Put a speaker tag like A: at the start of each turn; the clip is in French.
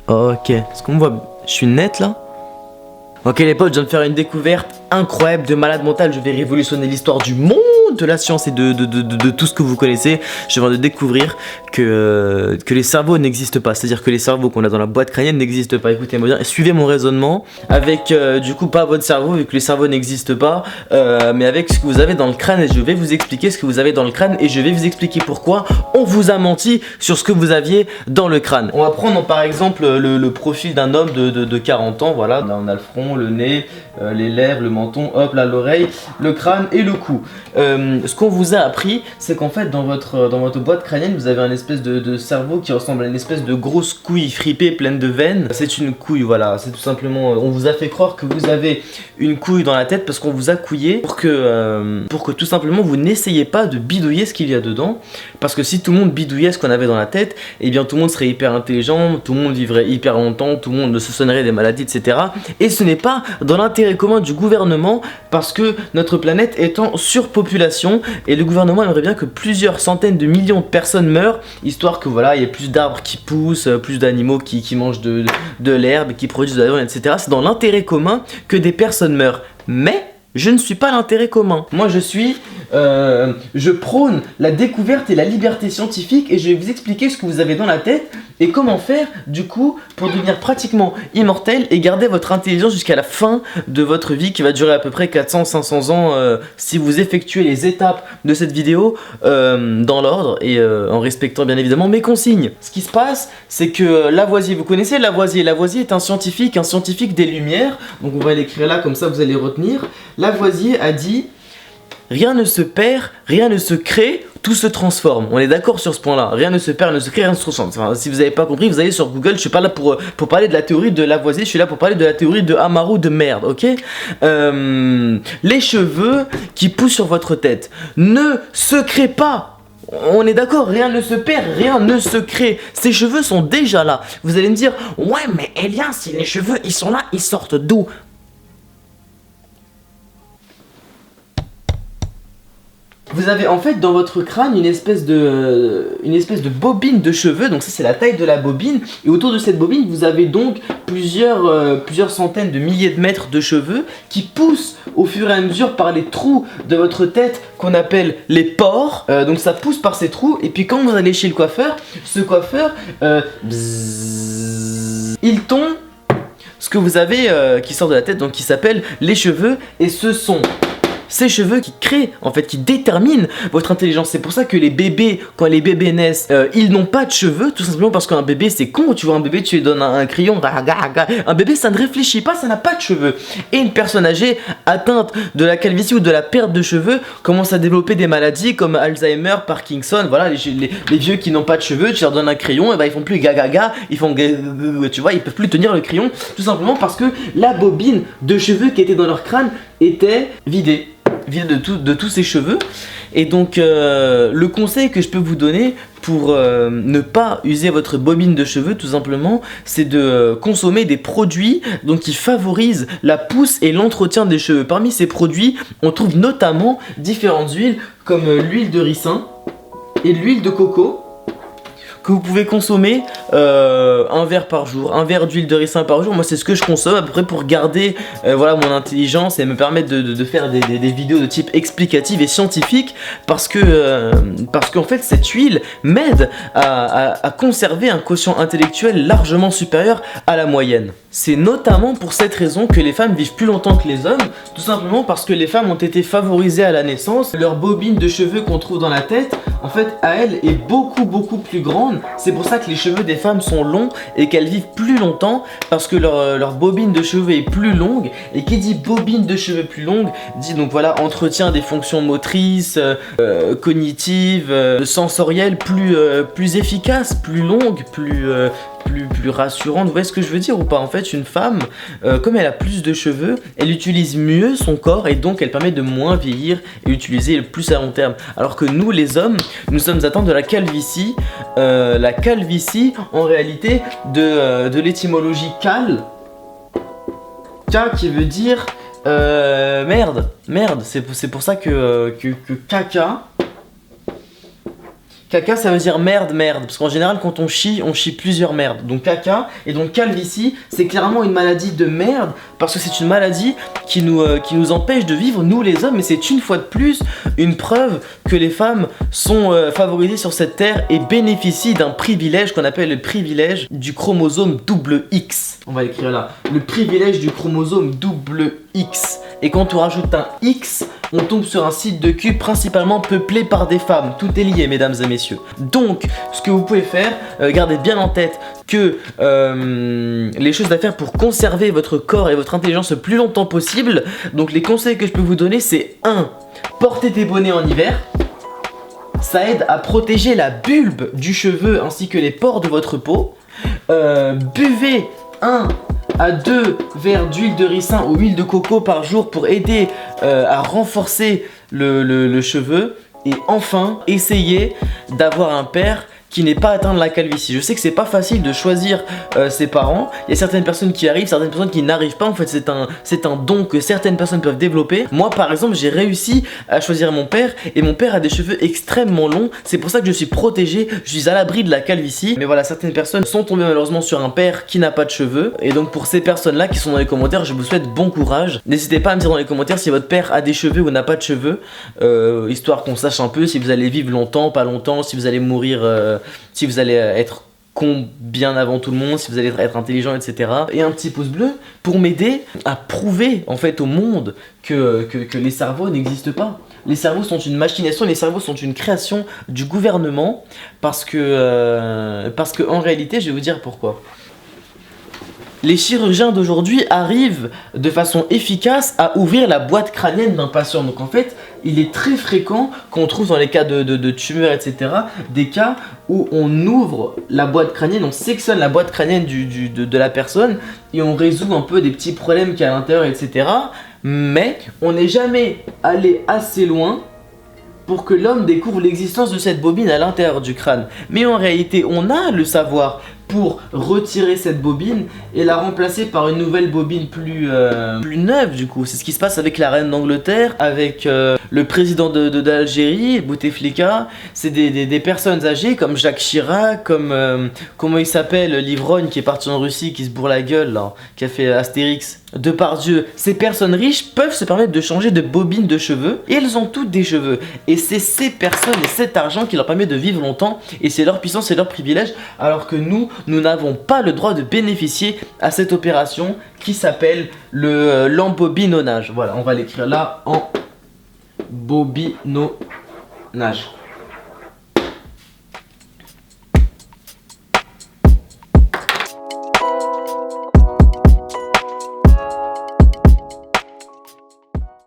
A: Ok, est-ce qu'on me voit? Je suis net là? Ok les potes, je viens de faire une découverte incroyable de malade mental. Je vais révolutionner l'histoire du monde, de la science et de tout ce que vous connaissez. Je viens de découvrir que les cerveaux n'existent pas. C'est-à-dire que les cerveaux qu'on a dans la boîte crânienne n'existent pas. Écoutez-moi bien, suivez mon raisonnement avec du coup pas votre cerveau vu que les cerveaux n'existent pas, mais avec ce que vous avez dans le crâne. Et je vais vous expliquer ce que vous avez dans le crâne et je vais vous expliquer pourquoi on vous a menti sur ce que vous aviez dans le crâne. On va prendre par exemple le profil d'un homme de 40 ans. Voilà, là on a le front, le nez, les lèvres, le menton, hop là l'oreille, le crâne et le cou. Ce qu'on vous a appris, c'est qu'en fait dans votre boîte crânienne, vous avez un espèce de cerveau qui ressemble à une espèce de grosse couille fripée pleine de veines. C'est une couille, voilà, c'est tout simplement, on vous a fait croire que vous avez une couille dans la tête parce qu'on vous a couillé pour que tout simplement vous n'essayez pas de bidouiller ce qu'il y a dedans. Parce que si tout le monde bidouillait ce qu'on avait dans la tête, eh bien tout le monde serait hyper intelligent, tout le monde vivrait hyper longtemps, tout le monde ne se sonnerait des maladies, etc. Et ce n'est pas dans l'intérêt commun du gouvernement parce que notre planète est en surpopulation et le gouvernement aimerait bien que plusieurs centaines de millions de personnes meurent, histoire que voilà, il y ait plus d'arbres qui poussent, plus d'animaux qui mangent de l'herbe, qui produisent de la viande, etc. C'est dans l'intérêt commun que des personnes meurent. Mais je ne suis pas l'intérêt commun. Moi je prône la découverte et la liberté scientifique et je vais vous expliquer ce que vous avez dans la tête et comment faire du coup pour devenir pratiquement immortel et garder votre intelligence jusqu'à la fin de votre vie qui va durer à peu près 400-500 ans si vous effectuez les étapes de cette vidéo dans l'ordre et en respectant bien évidemment mes consignes. Ce qui se passe, c'est que Lavoisier, vous connaissez Lavoisier? Lavoisier est un scientifique des Lumières, donc on va l'écrire là comme ça vous allez retenir. Lavoisier a dit: rien ne se perd, rien ne se crée, tout se transforme. On est d'accord sur ce point-là. Rien ne se perd, rien ne se crée, rien ne se transforme. Enfin, si vous n'avez pas compris, vous allez sur Google. Je suis pas là pour parler de la théorie de Lavoisier, je suis là pour parler de la théorie de Amaru de merde, ok? Les cheveux qui poussent sur votre tête ne se créent pas. On est d'accord, rien ne se perd, rien ne se crée. Ces cheveux sont déjà là. Vous allez me dire, ouais, mais Elias, si les cheveux, ils sont là, ils sortent d'où? Vous avez en fait dans votre crâne une espèce de bobine de cheveux, donc ça c'est la taille de la bobine, et autour de cette bobine vous avez donc plusieurs centaines de milliers de mètres de cheveux qui poussent au fur et à mesure par les trous de votre tête qu'on appelle les pores, donc ça pousse par ces trous, et puis quand vous allez chez le coiffeur, ce coiffeur, il tombe ce que vous avez qui sort de la tête, donc qui s'appelle les cheveux, et ce sont ces cheveux qui créent, en fait, qui déterminent votre intelligence. C'est pour ça que les bébés, quand les bébés naissent, ils n'ont pas de cheveux, tout simplement parce qu'un bébé c'est con. Tu vois un bébé, tu lui donnes un crayon, un bébé ça ne réfléchit pas, ça n'a pas de cheveux. Et une personne âgée atteinte de la calvitie ou de la perte de cheveux commence à développer des maladies comme Alzheimer, Parkinson. Voilà, les vieux qui n'ont pas de cheveux, tu leur donnes un crayon, et ben ils font plus gaga, ils font tu vois, ils peuvent plus tenir le crayon, tout simplement parce que la bobine de cheveux qui était dans leur crâne était vidée de tous ses cheveux. Et donc le conseil que je peux vous donner pour ne pas user votre bobine de cheveux tout simplement, c'est de consommer des produits donc, qui favorisent la pousse et l'entretien des cheveux. Parmi ces produits, on trouve notamment différentes huiles comme l'huile de ricin et l'huile de coco, que vous pouvez consommer un verre par jour, un verre d'huile de ricin par jour. Moi c'est ce que je consomme à peu près pour garder voilà, mon intelligence et me permettre de faire des vidéos de type explicative et scientifique parce qu'en fait cette huile m'aide à conserver un quotient intellectuel largement supérieur à la moyenne. C'est notamment pour cette raison que les femmes vivent plus longtemps que les hommes, tout simplement parce que les femmes ont été favorisées à la naissance. Leur bobine de cheveux qu'on trouve dans la tête, en fait, à elle est beaucoup plus grande. C'est pour ça que les cheveux des femmes sont longs et qu'elles vivent plus longtemps parce que leur bobine de cheveux est plus longue. Et qui dit bobine de cheveux plus longue dit donc voilà entretien des fonctions motrices, cognitives, sensorielles plus efficaces, plus longues, plus rassurante. Vous voyez ce que je veux dire ou pas? En fait une femme comme elle a plus de cheveux, elle utilise mieux son corps et donc elle permet de moins vieillir et utiliser le plus à long terme, alors que nous les hommes, nous sommes atteints de la calvitie. La calvitie en réalité de l'étymologie cal qui veut dire merde, c'est pour ça que caca Caca ça veut dire merde, parce qu'en général quand on chie plusieurs merdes. Donc caca, et donc calvitie, c'est clairement une maladie de merde, parce que c'est une maladie qui nous empêche de vivre, nous les hommes, et c'est une fois de plus une preuve que les femmes sont favorisées sur cette terre et bénéficient d'un privilège qu'on appelle le privilège du chromosome double X. On va l'écrire là, le privilège du chromosome double X. Et quand on rajoute un X, on tombe sur un site de cul principalement peuplé par des femmes. Tout est lié, mesdames et messieurs. Donc, ce que vous pouvez faire, gardez bien en tête que les choses à faire pour conserver votre corps et votre intelligence le plus longtemps possible. Donc, les conseils que je peux vous donner, c'est 1. Portez des bonnets en hiver. Ça aide à protéger la bulbe du cheveu ainsi que les pores de votre peau. Buvez 1 à 2 verres d'huile de ricin ou huile de coco par jour pour aider à renforcer le cheveu. Et enfin, essayez d'avoir un père qui n'est pas atteint de la calvitie. Je sais que c'est pas facile de choisir ses parents. Il y a certaines personnes qui arrivent, certaines personnes qui n'arrivent pas. En fait, c'est un don que certaines personnes peuvent développer. Moi, par exemple, j'ai réussi à choisir mon père et mon père a des cheveux extrêmement longs. C'est pour ça que je suis protégé, je suis à l'abri de la calvitie. Mais voilà, certaines personnes sont tombées malheureusement sur un père qui n'a pas de cheveux. Et donc, pour ces personnes-là qui sont dans les commentaires, je vous souhaite bon courage. N'hésitez pas à me dire dans les commentaires si votre père a des cheveux ou n'a pas de cheveux, histoire qu'on sache un peu si vous allez vivre longtemps, pas longtemps, si vous allez mourir. Si vous allez être con bien avant tout le monde, si vous allez être intelligent, etc. Et un petit pouce bleu pour m'aider à prouver en fait au monde que les cerveaux n'existent pas. Les cerveaux sont une machination, les cerveaux sont une création du gouvernement parce que en réalité, je vais vous dire pourquoi. Les chirurgiens d'aujourd'hui arrivent de façon efficace à ouvrir la boîte crânienne d'un patient. Donc en fait, il est très fréquent qu'on trouve dans les cas de tumeurs, etc., des cas où on ouvre la boîte crânienne, on sectionne la boîte crânienne de la personne et on résout un peu des petits problèmes qu'il y a à l'intérieur, etc. Mais on n'est jamais allé assez loin pour que l'homme découvre l'existence de cette bobine à l'intérieur du crâne. Mais en réalité, on a le savoir pour retirer cette bobine et la remplacer par une nouvelle bobine plus neuve du coup. C'est ce qui se passe avec la reine d'Angleterre, avec le président d'Algérie, Bouteflika. C'est des personnes âgées comme Jacques Chirac, comme comment il s'appelle, l'ivrogne qui est parti en Russie, qui se bourre la gueule là, qui a fait Astérix. Depardieu. Ces personnes riches peuvent se permettre de changer de bobine de cheveux et elles ont toutes des cheveux. Et c'est ces personnes et cet argent qui leur permet de vivre longtemps et c'est leur puissance et leur privilège, alors que nous n'avons pas le droit de bénéficier à cette opération qui s'appelle l'embobinonnage. Voilà, on va l'écrire là, en bobinonnage.